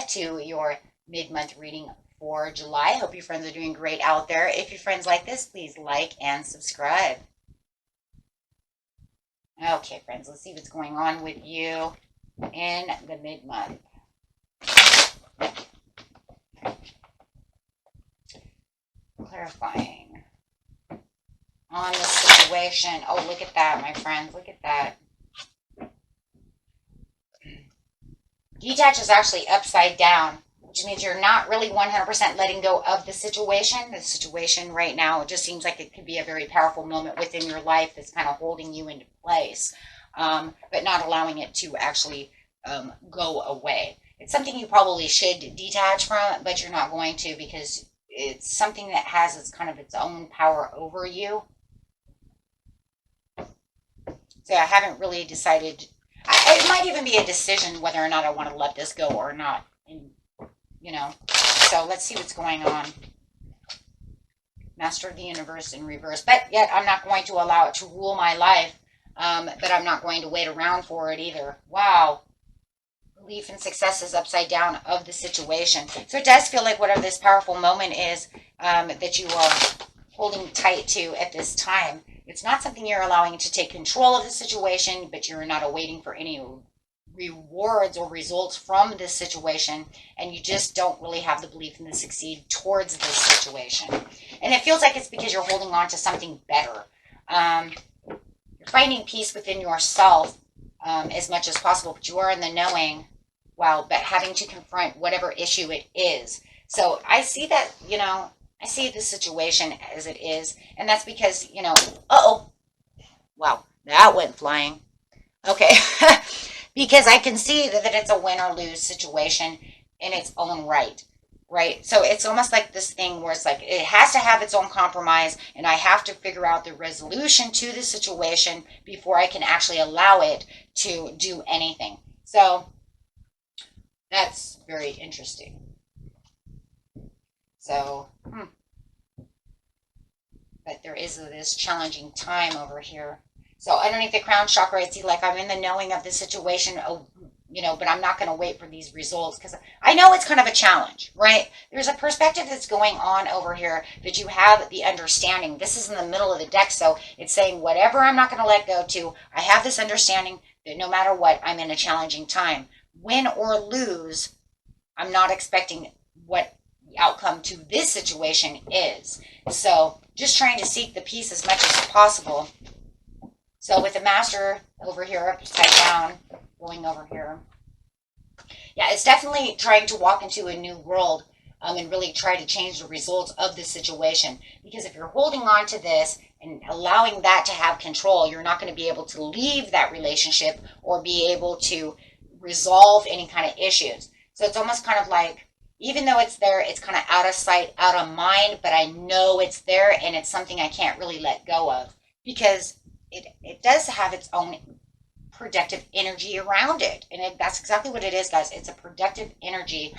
to your mid-month reading for July. Hope your friends are doing great out there. If your friends like this, please like and subscribe. Okay, friends, let's see what's going on with you in the mid-month. Clarifying on the situation. Oh, look at that, my friends. Look at that. Detach is actually upside down, which means you're not really 100% letting go of the situation. The situation right now, it just seems like it could be a very powerful moment within your life that's kind of holding you into place, but not allowing it to actually go away. It's something you probably should detach from, but you're not going to, because it's something that has its kind of its own power over you. So I haven't really decided. It might even be a decision whether or not I want to let this go or not. And, you know, so let's see what's going on. Master of the universe in reverse. But yet I'm not going to allow it to rule my life. But I'm not going to wait around for it either. Wow. Belief and success is upside down of the situation. So it does feel like whatever this powerful moment is that you are holding tight to at this time, it's not something you're allowing to take control of the situation, but you're not awaiting for any rewards or results from this situation, and you just don't really have the belief in the succeed towards this situation. And it feels like it's because you're holding on to something better. You're finding peace within yourself as much as possible, but you are in the knowing, well, but having to confront whatever issue it is. So I see that, you know, I see the situation as it is, and that's because, you know, wow, that went flying. Okay, because I can see that it's a win or lose situation in its own right, right? So it's almost like this thing where it's like it has to have its own compromise, and I have to figure out the resolution to the situation before I can actually allow it to do anything. So that's very interesting. So, but there is this challenging time over here. So underneath the crown chakra, I see like I'm in the knowing of the situation, you know, but I'm not going to wait for these results because I know it's kind of a challenge, right? There's a perspective that's going on over here that you have the understanding. This is in the middle of the deck, so it's saying whatever I'm not going to let go to, I have this understanding that no matter what, I'm in a challenging time. Win or lose, I'm not expecting what the outcome to this situation is. So just trying to seek the peace as much as possible. So with the master over here upside down, going over here, yeah, it's definitely trying to walk into a new world and really try to change the results of this situation. Because if you're holding on to this and allowing that to have control, you're not going to be able to leave that relationship or be able to resolve any kind of issues. So it's almost kind of like, even though it's there, it's kind of out of sight, out of mind, but I know it's there and it's something I can't really let go of because it does have its own productive energy around it. And that's exactly what it is, guys. It's a productive energy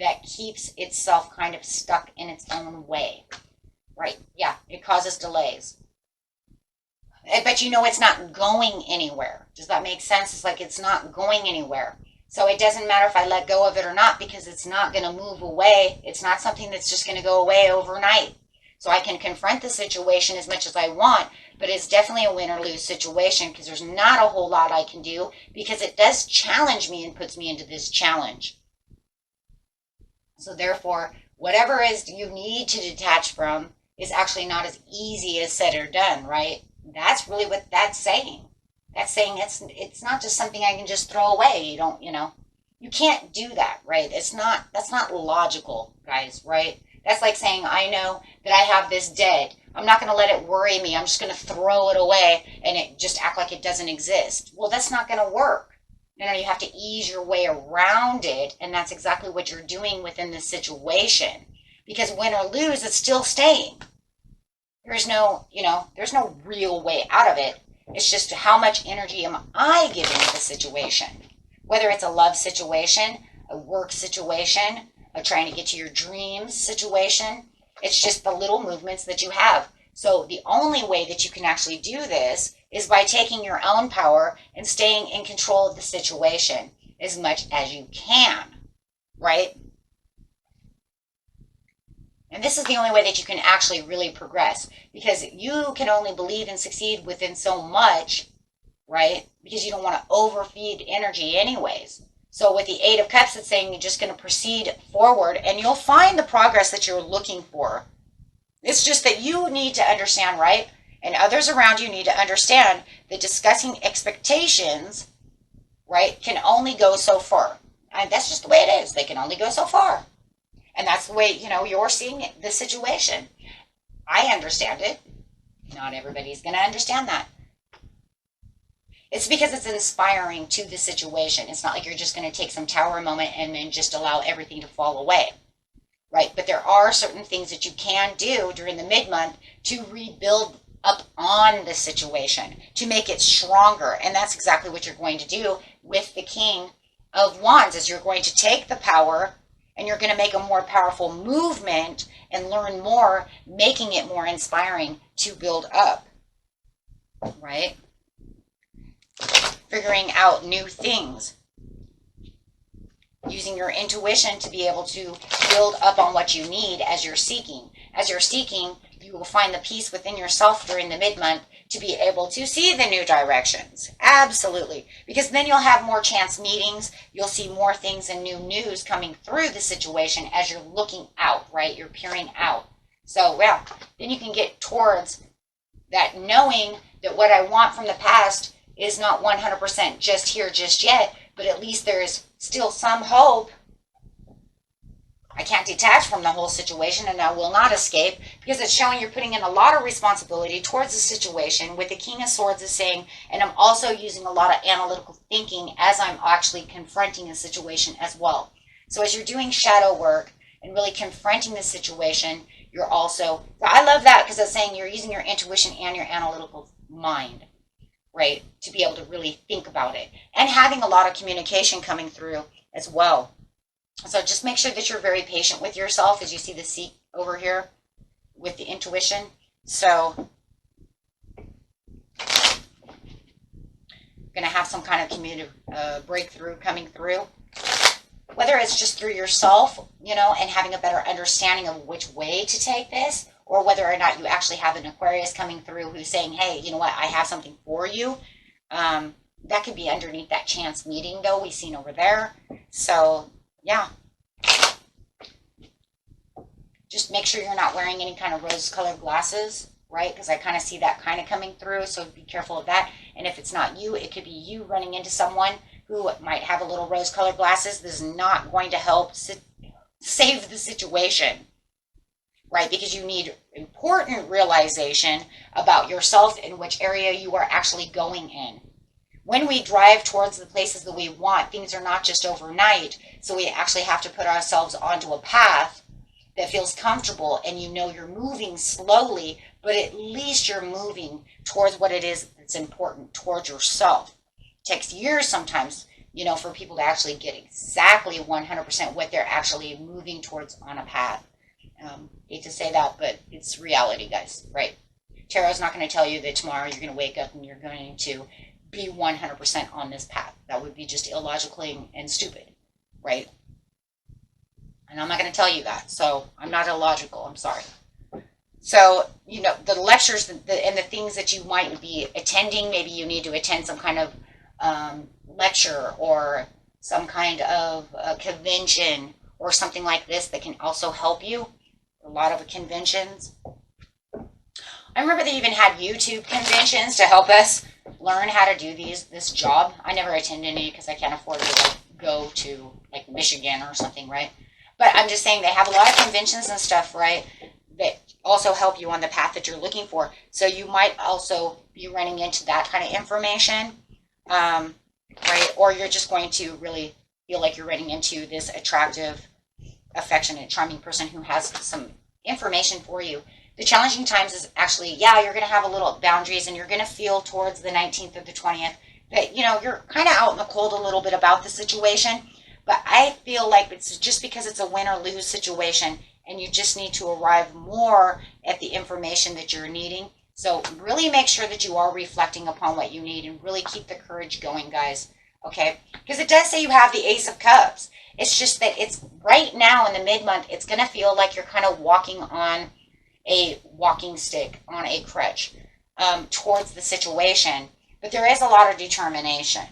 that keeps itself kind of stuck in its own way, right? Yeah, it causes delays. But you know it's not going anywhere. Does that make sense? It's like it's not going anywhere. So it doesn't matter if I let go of it or not because it's not going to move away. It's not something that's just going to go away overnight. So I can confront the situation as much as I want, but it's definitely a win or lose situation because there's not a whole lot I can do because it does challenge me and puts me into this challenge. So therefore, whatever is you need to detach from is actually not as easy as said or done, right? That's really what that's saying. That's saying it's not just something I can just throw away. You don't, you know, you can't do that, right? That's not logical, guys, right? That's like saying, I know that I have this debt. I'm not going to let it worry me. I'm just going to throw it away and it just act like it doesn't exist. Well, that's not going to work. You have to ease your way around it. And that's exactly what you're doing within this situation. Because win or lose, it's still staying. There's no, there's no real way out of it. It's just how much energy am I giving the situation? Whether it's a love situation, a work situation, a trying to get to your dreams situation, it's just the little movements that you have. So the only way that you can actually do this is by taking your own power and staying in control of the situation as much as you can. right? And this is the only way that you can actually really progress, because you can only believe and succeed within so much, right? Because you don't want to overfeed energy anyways. So with the Eight of Cups, it's saying you're just going to proceed forward and you'll find the progress that you're looking for. It's just that you need to understand, right? And others around you need to understand that discussing expectations, right, can only go so far. And that's just the way it is. They can only go so far. And that's the way, you're seeing the situation. I understand it. Not everybody's going to understand that. It's because it's inspiring to the situation. It's not like you're just going to take some tower moment and then just allow everything to fall away, right? But there are certain things that you can do during the mid-month to rebuild up on the situation, to make it stronger. And that's exactly what you're going to do with the King of Wands, is you're going to take the power and you're going to make a more powerful movement and learn more, making it more inspiring to build up, right? Figuring out new things, using your intuition to be able to build up on what you need as you're seeking. As you're seeking, you will find the peace within yourself during the mid-month to be able to see the new directions. Absolutely. Because then you'll have more chance meetings. You'll see more things and new news coming through the situation as you're looking out, right? You're peering out. So, well, then you can get towards that knowing that what I want from the past is not 100% just here, just yet, but at least there is still some hope. I can't detach from the whole situation, and I will not escape, because it's showing you're putting in a lot of responsibility towards the situation. With the King of Swords is saying, and I'm also using a lot of analytical thinking as I'm actually confronting a situation as well. So as you're doing shadow work and really confronting the situation, you're also, I love that, because it's saying you're using your intuition and your analytical mind, right, to be able to really think about it, and having a lot of communication coming through as well. So just make sure that you're very patient with yourself, as you see the seat over here with the intuition. So going to have some kind of community breakthrough coming through, whether it's just through yourself, and having a better understanding of which way to take this, or whether or not you actually have an Aquarius coming through who's saying, hey, you know what, I have something for you. That could be underneath that chance meeting, though, we've seen over there. So, yeah. Just make sure you're not wearing any kind of rose-colored glasses, right? Because I kind of see that kind of coming through, so be careful of that. And if it's not you, it could be you running into someone who might have a little rose-colored glasses. This is not going to help save the situation, right? Because you need important realization about yourself and which area you are actually going in. When we drive towards the places that we want, things are not just overnight. So we actually have to put ourselves onto a path that feels comfortable, and you're moving slowly, but at least you're moving towards what it is that's important towards yourself. It takes years sometimes, for people to actually get exactly 100% what they're actually moving towards on a path. Hate to say that, but it's reality, guys, right? Tarot's not going to tell you that tomorrow you're going to wake up and you're going to be 100% on this path. That would be just illogical and stupid, right? And I'm not going to tell you that. So I'm not illogical. I'm sorry. So, the lectures and the things that you might be attending, maybe you need to attend some kind of lecture or some kind of convention or something like this that can also help you. A lot of conventions. I remember they even had YouTube conventions to help us learn how to do this job. I never attend any because I can't afford to go to Michigan or something, right? But I'm just saying they have a lot of conventions and stuff, right, that also help you on the path that you're looking for. So you might also be running into that kind of information, right? Or you're just going to really feel like you're running into this attractive, affectionate, charming person who has some information for you. The challenging times is actually, you're going to have a little boundaries, and you're going to feel towards the 19th or the 20th that, you're kind of out in the cold a little bit about the situation. But I feel like it's just because it's a win or lose situation, and you just need to arrive more at the information that you're needing. So really make sure that you are reflecting upon what you need, and really keep the courage going, guys. Okay, because it does say you have the Ace of Cups. It's just that it's right now in the mid-month, it's going to feel like you're kind of walking on a walking stick, on a crutch, towards the situation. But there is a lot of determination,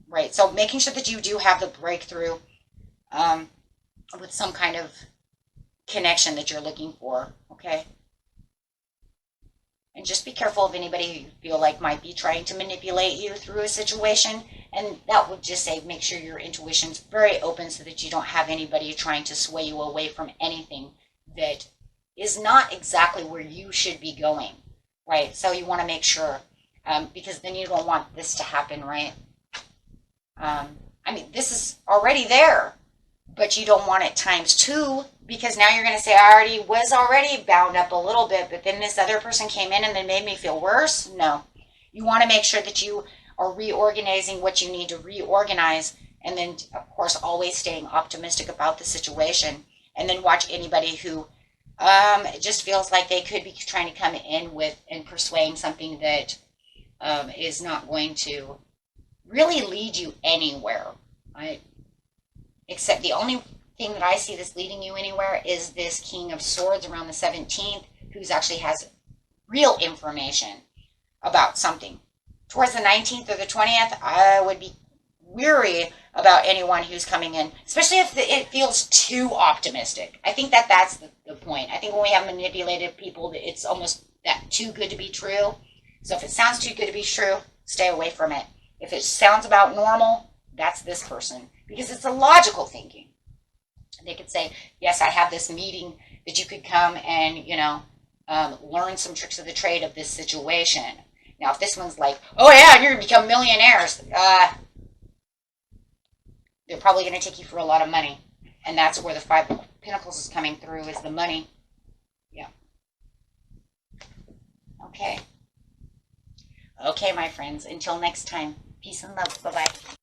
right? So making sure that you do have the breakthrough with some kind of connection that you're looking for, okay? And just be careful of anybody who you feel like might be trying to manipulate you through a situation. And that would just say make sure your intuition's very open so that you don't have anybody trying to sway you away from anything that is not exactly where you should be going, right? So you want to make sure, because then you don't want this to happen, right? I mean, this is already there, but you don't want it times two, because now you're going to say, I already was already bound up a little bit, but then this other person came in and then made me feel worse. No, you want to make sure that you are reorganizing what you need to reorganize, and then of course always staying optimistic about the situation, and then watch anybody who it just feels like they could be trying to come in with and persuading something that is not going to really lead you anywhere, right? Except the only thing that I see that's leading you anywhere is this King of Swords around the 17th, who's actually has real information about something. Towards the 19th or the 20th, I would be weary about anyone who's coming in, especially if it feels too optimistic. I think that that's the point. I think when we have manipulated people, it's almost that too good to be true. So if it sounds too good to be true, stay away from it. If it sounds about normal, that's this person, because it's a logical thinking. They could say, yes, I have this meeting that you could come and, learn some tricks of the trade of this situation. Now, if this one's like, oh yeah, you're going to become millionaires, they're probably going to take you for a lot of money. And that's where the Five of Pentacles is coming through, is the money. Yeah. Okay. Okay, my friends. Until next time. Peace and love. Bye-bye.